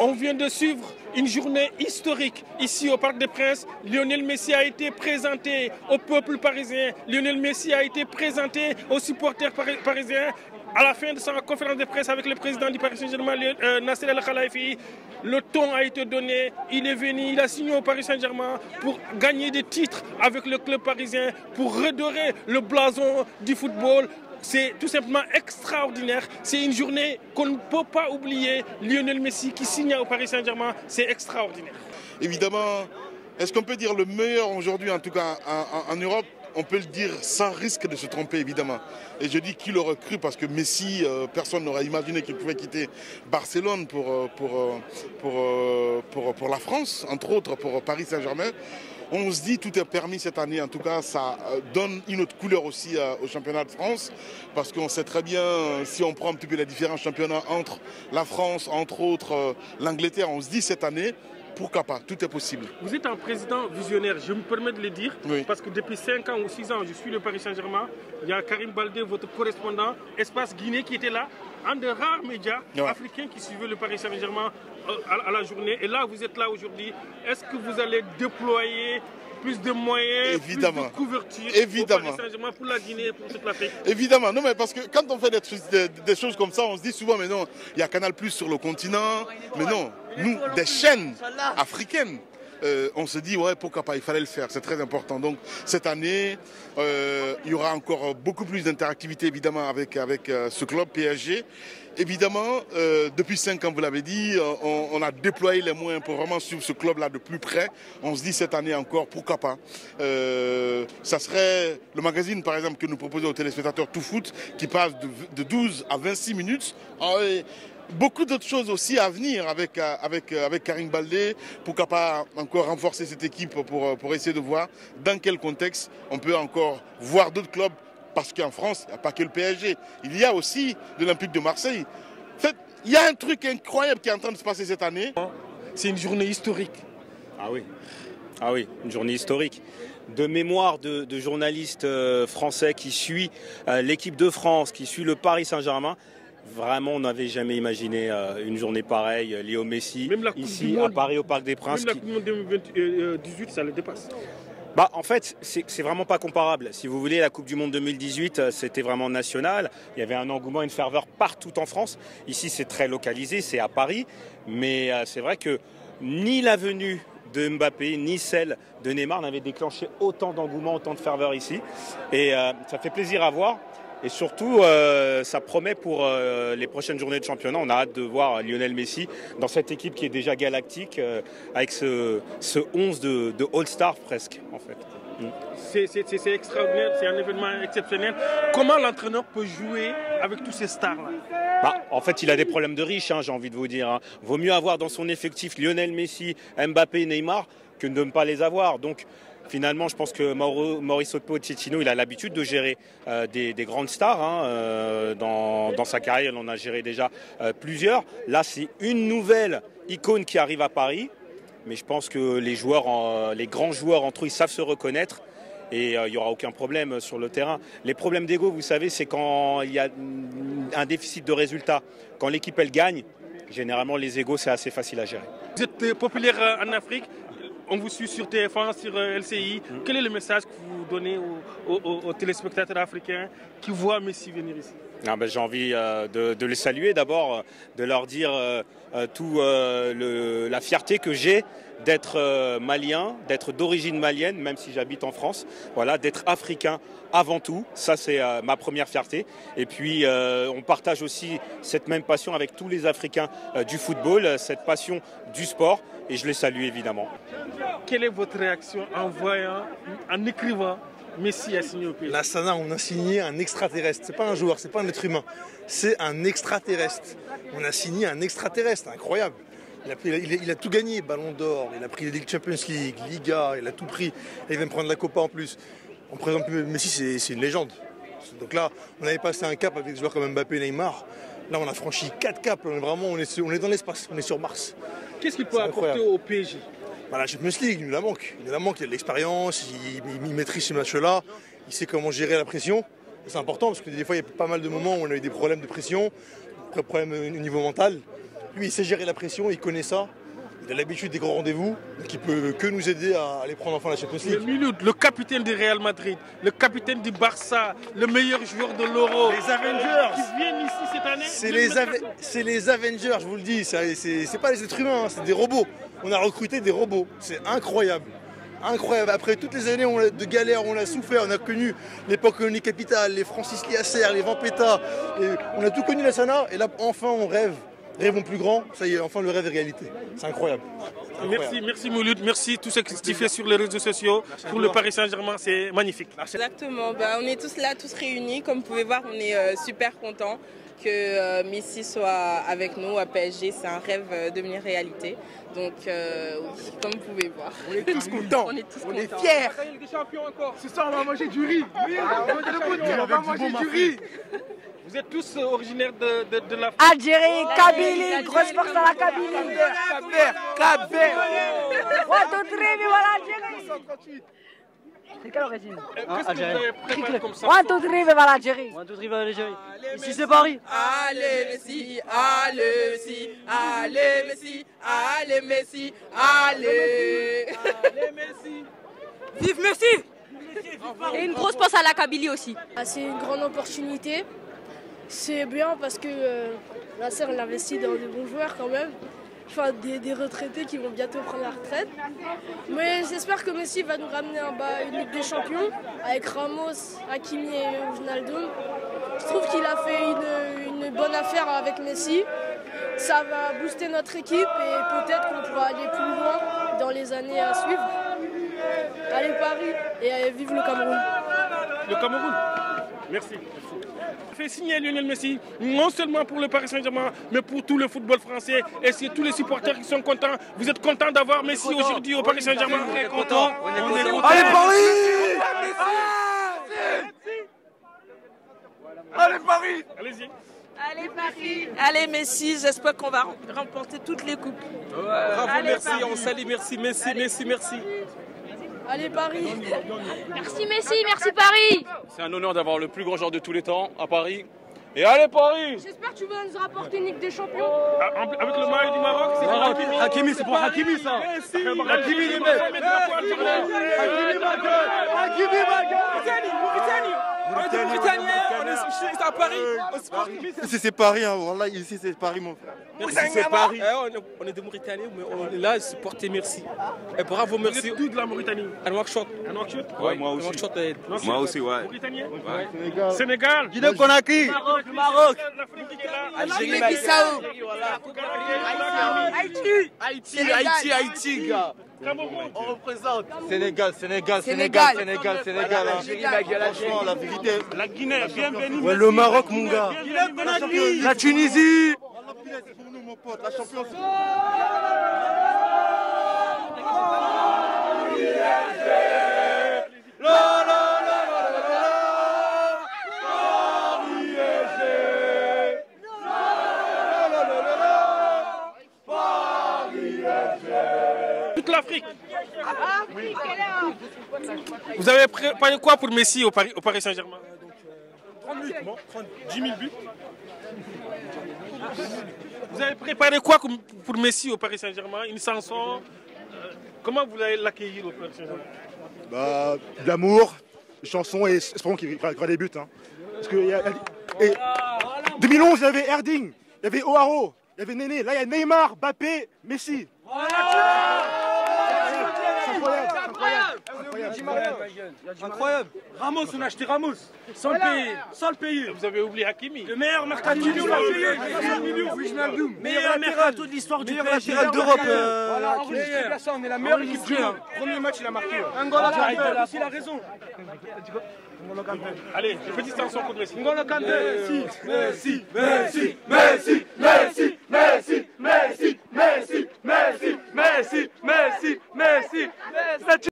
On vient de suivre une journée historique ici au Parc des Princes. Lionel Messi a été présenté au peuple parisien. Lionel Messi a été présenté aux supporters parisiens. À la fin de sa conférence de presse avec le président du Paris Saint-Germain, Nasser El Khelaifi, le ton a été donné. Il est venu, il a signé au Paris Saint-Germain pour gagner des titres avec le club parisien, pour redorer le blason du football. C'est tout simplement extraordinaire. C'est une journée qu'on ne peut pas oublier. Lionel Messi qui signe au Paris Saint-Germain, c'est extraordinaire. Évidemment, est-ce qu'on peut dire le meilleur aujourd'hui, en tout cas en Europe? On peut le dire sans risque de se tromper, évidemment. Et je dis qui l'aurait cru, parce que Messi, personne n'aurait imaginé qu'il pouvait quitter Barcelone pour la France, entre autres pour Paris Saint-Germain. On se dit tout est permis cette année. En tout cas, ça donne une autre couleur aussi au championnat de France, parce qu'on sait très bien, si on prend un petit peu les différents championnats entre la France, entre autres l'Angleterre, on se dit cette année, pourquoi pas, tout est possible. Vous êtes un président visionnaire, je me permets de le dire, oui. Parce que depuis 5 ans ou 6 ans, je suis le Paris Saint-Germain. Il y a Karim Baldé, votre correspondant, Espace Guinée, qui était là, un des rares médias africains qui suivaient le Paris Saint-Germain à la journée. Et là, vous êtes là aujourd'hui. Est-ce que vous allez déployer plus de moyens, évidemment, plus de couverture évidemment, au Paris Saint-Germain pour la Guinée et pour toute l'Afrique? Évidemment, non, mais parce que quand on fait des choses comme ça, on se dit souvent, mais non, il y a Canal+ sur le continent, mais non, nous, des chaînes africaines. On se dit, ouais, pourquoi pas, il fallait le faire, c'est très important. Donc cette année, il y aura encore beaucoup plus d'interactivité, évidemment, avec ce club PSG. Évidemment, depuis 5 ans, vous l'avez dit, on a déployé les moyens pour vraiment suivre ce club-là de plus près. On se dit cette année encore, pourquoi pas. Ça serait le magazine, par exemple, que nous proposons aux téléspectateurs Tout Foot, qui passe de 12 à 26 minutes. Beaucoup d'autres choses aussi à venir avec Karim Baldé. Pourquoi pas encore renforcer cette équipe pour essayer de voir dans quel contexte on peut encore voir d'autres clubs. Parce qu'en France, il n'y a pas que le PSG. Il y a aussi l'Olympique de Marseille. En fait, il y a un truc incroyable qui est en train de se passer cette année. C'est une journée historique. Ah oui, une journée historique. De mémoire de journalistes français qui suit l'équipe de France, qui suit le Paris Saint-Germain. Vraiment, on n'avait jamais imaginé une journée pareille, Léo Messi, ici à Paris au Parc des Princes. Même la Coupe du Monde 2018, ça le dépasse. En fait, c'est vraiment pas comparable. Si vous voulez, la Coupe du Monde 2018, c'était vraiment national. Il y avait un engouement, une ferveur partout en France. Ici, c'est très localisé, c'est à Paris. Mais c'est vrai que ni la venue de Mbappé, ni celle de Neymar n'avaient déclenché autant d'engouement, autant de ferveur ici. Et ça fait plaisir à voir. Et surtout, ça promet pour les prochaines journées de championnat. On a hâte de voir Lionel Messi dans cette équipe qui est déjà galactique, avec ce 11 de All-Star presque, en fait. C'est extraordinaire, c'est un événement exceptionnel. Comment l'entraîneur peut jouer avec tous ces stars-là? En fait, il a des problèmes de riches, j'ai envie de vous dire. Vaut mieux avoir dans son effectif Lionel Messi, Mbappé, Neymar, que de ne pas les avoir. Donc, finalement, je pense que Mauricio Pochettino, il a l'habitude de gérer des grandes stars. Dans sa carrière, il en a géré déjà plusieurs. Là, c'est une nouvelle icône qui arrive à Paris. Mais je pense que les grands joueurs entre eux, ils savent se reconnaître. Et il n'y aura aucun problème sur le terrain. Les problèmes d'ego, vous savez, c'est quand il y a un déficit de résultats. Quand l'équipe, elle gagne, généralement, les égos, c'est assez facile à gérer. Vous êtes populaire en Afrique. On vous suit sur TF1, sur LCI. Quel est le message que vous donnez aux téléspectateurs africains qui voient Messi venir ici? J'ai envie de les saluer d'abord, de leur dire la fierté que j'ai d'être malien, d'être d'origine malienne, même si j'habite en France, voilà, d'être africain avant tout. Ça, c'est ma première fierté. Et puis, on partage aussi cette même passion avec tous les Africains du football, cette passion du sport. Et je les salue évidemment. Quelle est votre réaction en écrivant Messi a signé au PSG? Là, Sana, on a signé un extraterrestre. C'est pas un joueur, c'est pas un être humain. C'est un extraterrestre. On a signé un extraterrestre, incroyable. Il a tout gagné, Ballon d'Or, il a pris les Champions League, Liga, il a tout pris. Il vient de prendre la Copa en plus. On présente Messi, c'est une légende. Donc là, on avait passé un cap avec des joueurs comme Mbappé et Neymar. Là, on a franchi 4 caps. On est dans l'espace, on est sur Mars. Qu'est-ce qu'il peut apporter au PSG? La Champions League, il nous la manque. Il a de l'expérience, il maîtrise ce match-là, il sait comment gérer la pression. C'est important parce que des fois, il y a pas mal de moments où on a eu des problèmes de pression, des problèmes au niveau mental. Lui, il sait gérer la pression, il connaît ça. Il a l'habitude des grands rendez-vous, donc il peut que nous aider à aller prendre enfin la Champions League. Le capitaine du Real Madrid, le capitaine du Barça, le meilleur joueur de l'Euro. Les Avengers qui viennent ici cette année. C'est les Avengers, je vous le dis. C'est pas les êtres humains, hein, c'est des robots. On a recruté des robots. C'est incroyable. Incroyable. Après toutes les années de galère, on a souffert. On a connu l'époque colonie capitale, les Francis Liasser, les Vampeta. On a tout connu la Sana. Et là, enfin, on rêve. Rêvons plus grand, ça y est, enfin le rêve est réalité. C'est incroyable. Merci Mouloud, merci tout ce que tu fais sur les réseaux sociaux. Pour le Paris Saint-Germain, c'est magnifique. Exactement, on est tous là, tous réunis. Comme vous pouvez voir, on est super contents que Messi soit avec nous à PSG. C'est un rêve devenu réalité. Donc, oui, comme vous pouvez voir. On est tous contents. On est fiers. C'est ça, on va manger du riz. Oui, on va manger du riz. Vous êtes tous originaires de la France. Algérie, Kabylie, grosse force à la Kabylie. Cap-Vert. Viva l'Algérie. C'est quelle origine? Qu'est-ce que vous avez préparé comme ça? Viva l'Algérie. Viva l'Algérie. Ici c'est Paris. Allez Messi, allez Messi, allez Messi, allez Messi, allez. Allez Messi. Vive Messi. Et une grosse passe à la Kabylie aussi. C'est une grande opportunité. C'est bien parce que Nasser investit dans des bons joueurs quand même. Enfin, des retraités qui vont bientôt prendre la retraite. Mais j'espère que Messi va nous ramener une Ligue des Champions avec Ramos, Hakimi et Wijnaldum. Je trouve qu'il a fait une bonne affaire avec Messi. Ça va booster notre équipe et peut-être qu'on pourra aller plus loin dans les années à suivre. Allez Paris et vive le Cameroun. Le Cameroun. Merci. Fait signer Lionel Messi, non seulement pour le Paris Saint-Germain, mais pour tout le football français. Et c'est tous les supporters qui sont contents. Vous êtes contents d'avoir Messi aujourd'hui au Paris Saint-Germain? On est contents. Allez Paris! Allez Paris. Allez-y. Allez Paris. Allez Messi, j'espère qu'on va remporter toutes les coupes. Bravo, allez, merci, Paris. on salue, merci. Allez Paris. Merci Messi, merci Paris. C'est un honneur d'avoir le plus grand joueur de tous les temps à Paris. Et allez Paris! J'espère que tu vas nous rapporter une Ligue des Champions. Avec le maillot du Maroc, c'est pour Hakimi. Hakimi, c'est pour Hakimi ça. Hakimi, les mecs. Hakimi, ma gueule. On est des Britanniens, on est à Paris. Ici c'est Paris, hein. Voilà, ici c'est Paris mon frère. Ici c'est Paris. On est des Mauritaniens, mais on est là supporter Merci. Et bravo, merci. Vous êtes d'où de la Mauritanie? À Nouakchott. Ouais, moi aussi. Moi aussi, ouais. Mauritanien? Sénégal. Guinée-Conakry. Maroc. Algérie, Bissau. Haïti, gars. Cameroun. On représente. Sénégal. Franchement, la vérité. La Guinée, bienvenue. Ouais, le Maroc, mon gars. La Tunisie. C'est pour nous, mon pote, la champion. Toute l'Afrique. Vous avez préparé quoi pour Messi au Paris Saint-Germain? 30 buts, bon, 10 000 buts. Vous avez préparé quoi pour Messi au Paris Saint-Germain? Une chanson? Comment vous allez l'accueillir au Paris Saint-Germain? De l'amour, des chansons et espérons qu'il fera des buts. Hein. Parce que 2011, il y avait Erding, il y avait O'Haro, il y avait Néné. Là, il y a Neymar, Mbappé, Messi. Incroyable. Ramos, on a acheté Ramos. Sans le payer. Vous avez oublié Hakimi. Le meilleur mercato meilleur mercato de l'histoire du PSG d'Europe. On est la meilleure équipe du monde. Premier match, il a marqué. Il a raison. Allez, une petite chanson pour Messi. Messi.